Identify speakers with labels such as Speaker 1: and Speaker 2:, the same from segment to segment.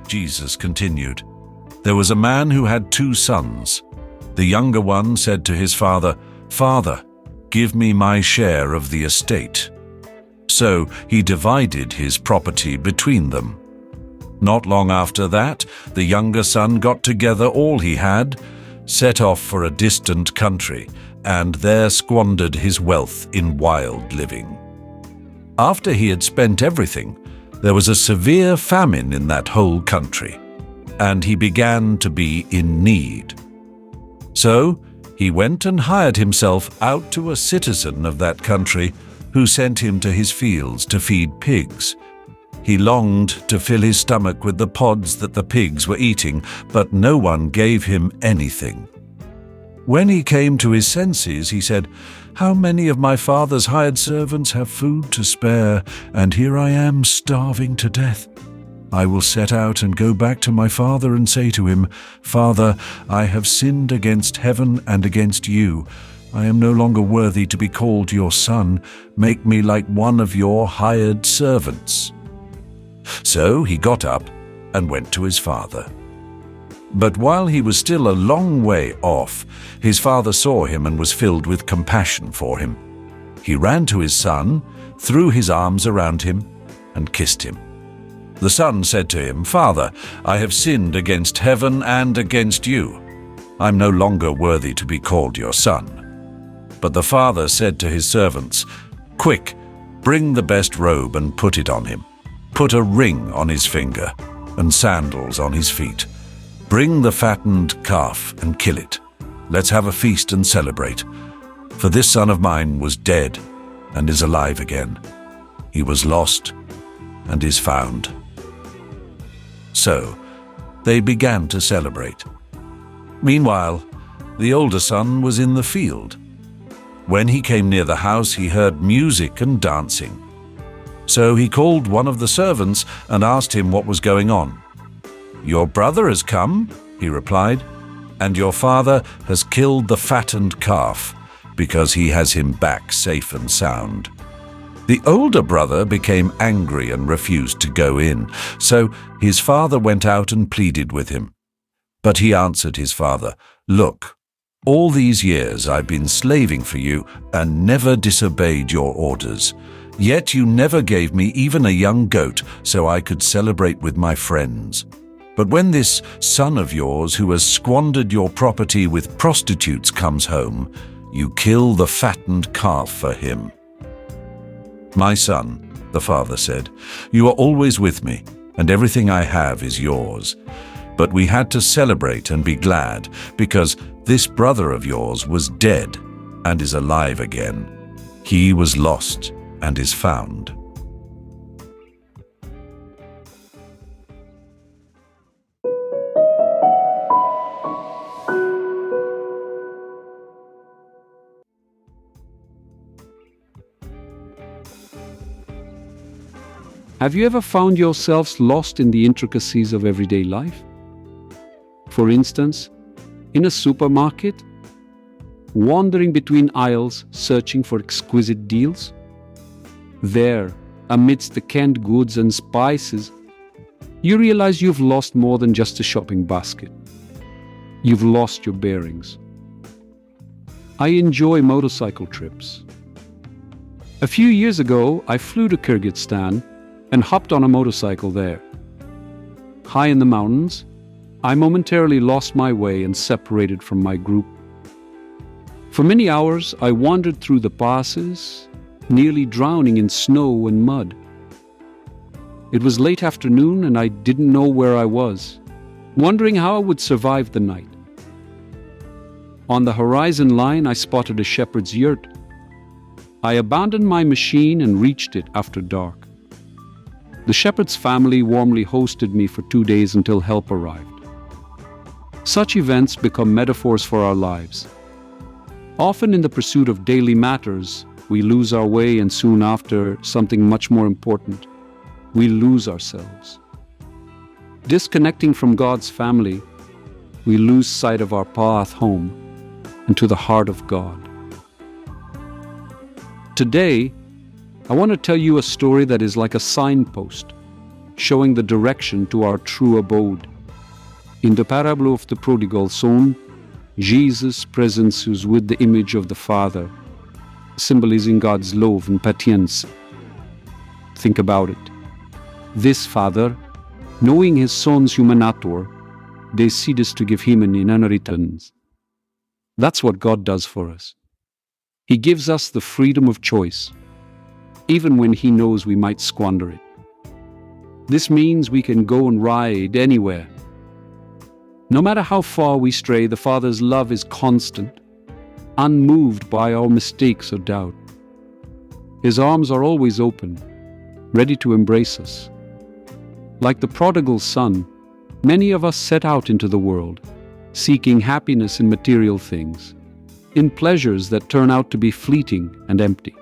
Speaker 1: Jesus continued, "There was a man who had 2 sons. The younger one said to his father, 'Father, give me my share of the estate.' So he divided his property between them. Not long after that, the younger son got together all he had, set off for a distant country, and there squandered his wealth in wild living. After he had spent everything, there was a severe famine in that whole country, and he began to be in need. So he went and hired himself out to a citizen of that country, who sent him to his fields to feed pigs. He longed to fill his stomach with the pods that the pigs were eating, but no one gave him anything. When he came to his senses, he said, 'How many of my father's hired servants have food to spare, and here I am starving to death? I will set out and go back to my father and say to him, Father, I have sinned against heaven and against you. I am no longer worthy to be called your son. Make me like one of your hired servants.' So he got up and went to his father. But while he was still a long way off, his father saw him and was filled with compassion for him. He ran to his son, threw his arms around him, and kissed him. The son said to him, 'Father, I have sinned against heaven and against you. I'm no longer worthy to be called your son.' But the father said to his servants, 'Quick, bring the best robe and put it on him. Put a ring on his finger and sandals on his feet. Bring the fattened calf and kill it. Let's have a feast and celebrate. For this son of mine was dead and is alive again. He was lost and is found.' So they began to celebrate. Meanwhile, the older son was in the field. When he came near the house, he heard music and dancing. So he called one of the servants and asked him what was going on. 'Your brother has come,' he replied, 'and your father has killed the fattened calf, because he has him back safe and sound.' The older brother became angry and refused to go in. So his father went out and pleaded with him. But he answered his father, 'Look, all these years I've been slaving for you and never disobeyed your orders. Yet you never gave me even a young goat so I could celebrate with my friends. But when this son of yours who has squandered your property with prostitutes comes home, you kill the fattened calf for him.' 'My son,' the father said, 'you are always with me, and everything I have is yours. But we had to celebrate and be glad, because this brother of yours was dead and is alive again. He was lost and is found.'"
Speaker 2: Have you ever found yourselves lost in the intricacies of everyday life? For instance, in a supermarket, wandering between aisles searching for exquisite deals? There, amidst the canned goods and spices, you realize you've lost more than just a shopping basket. You've lost your bearings. I enjoy motorcycle trips. A few years ago, I flew to Kyrgyzstan and hopped on a motorcycle there. High in the mountains, I momentarily lost my way and separated from my group. For many hours, I wandered through the passes, nearly drowning in snow and mud. It was late afternoon and I didn't know where I was, wondering how I would survive the night. On the horizon line, I spotted a shepherd's yurt. I abandoned my machine and reached it after dark. The shepherd's family warmly hosted me for 2 days until help arrived. Such events become metaphors for our lives. Often in the pursuit of daily matters, we lose our way, and soon after, something much more important, we lose ourselves. Disconnecting from God's family, we lose sight of our path home and to the heart of God. Today, I want to tell you a story that is like a signpost, showing the direction to our true abode. In the parable of the prodigal son, Jesus presents us with the image of the Father, symbolizing God's love and patience. Think about it. This Father, knowing his Son's human nature, decides to give him an inheritance. That's what God does for us. He gives us the freedom of choice, even when he knows we might squander it. This means we can go and ride anywhere. No matter how far we stray, the Father's love is constant, unmoved by our mistakes or doubt. His arms are always open, ready to embrace us. Like the prodigal son, many of us set out into the world, seeking happiness in material things, in pleasures that turn out to be fleeting and empty.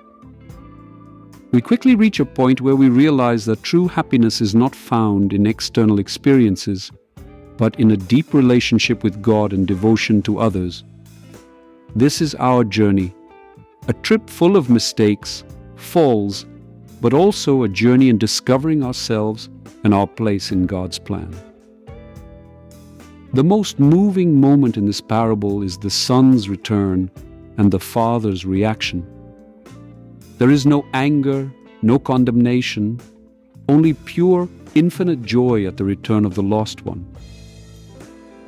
Speaker 2: We quickly reach a point where we realize that true happiness is not found in external experiences, but in a deep relationship with God and devotion to others. This is our journey, a trip full of mistakes, falls, but also a journey in discovering ourselves and our place in God's plan. The most moving moment in this parable is the son's return and the father's reaction. There is no anger, no condemnation, only pure, infinite joy at the return of the lost one.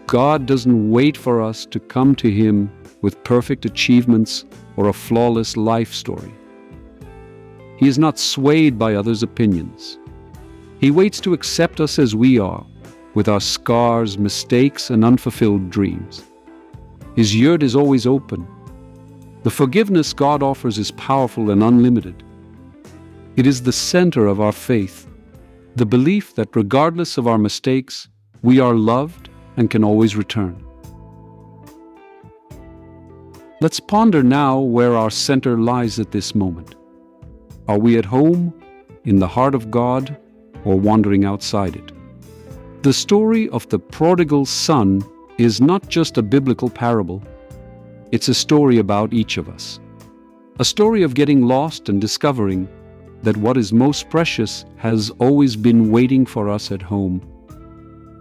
Speaker 2: God doesn't wait for us to come to Him with perfect achievements or a flawless life story. He is not swayed by others' opinions. He waits to accept us as we are, with our scars, mistakes, and unfulfilled dreams. His yurt is always open. The forgiveness God offers is powerful and unlimited. It is the center of our faith, the belief that regardless of our mistakes, we are loved and can always return. Let's ponder now where our center lies at this moment. Are we at home, in the heart of God, or wandering outside it? The story of the prodigal son is not just a biblical parable. It's a story about each of us. A story of getting lost and discovering that what is most precious has always been waiting for us at home.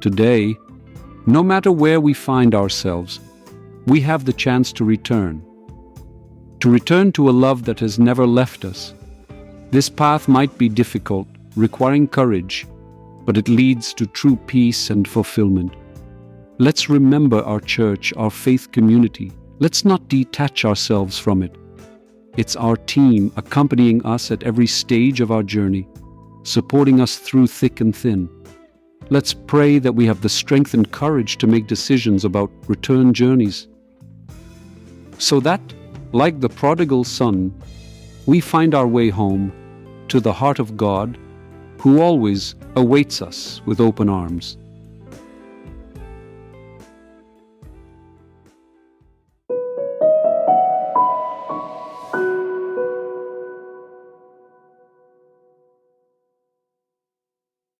Speaker 2: Today, no matter where we find ourselves, we have the chance to return to a love that has never left us. This path might be difficult, requiring courage, but it leads to true peace and fulfillment. Let's remember our church, our faith community. Let's not detach ourselves from it. It's our team accompanying us at every stage of our journey, supporting us through thick and thin. Let's pray that we have the strength and courage to make decisions about return journeys, so that, like the prodigal son, we find our way home to the heart of God, who always awaits us with open arms.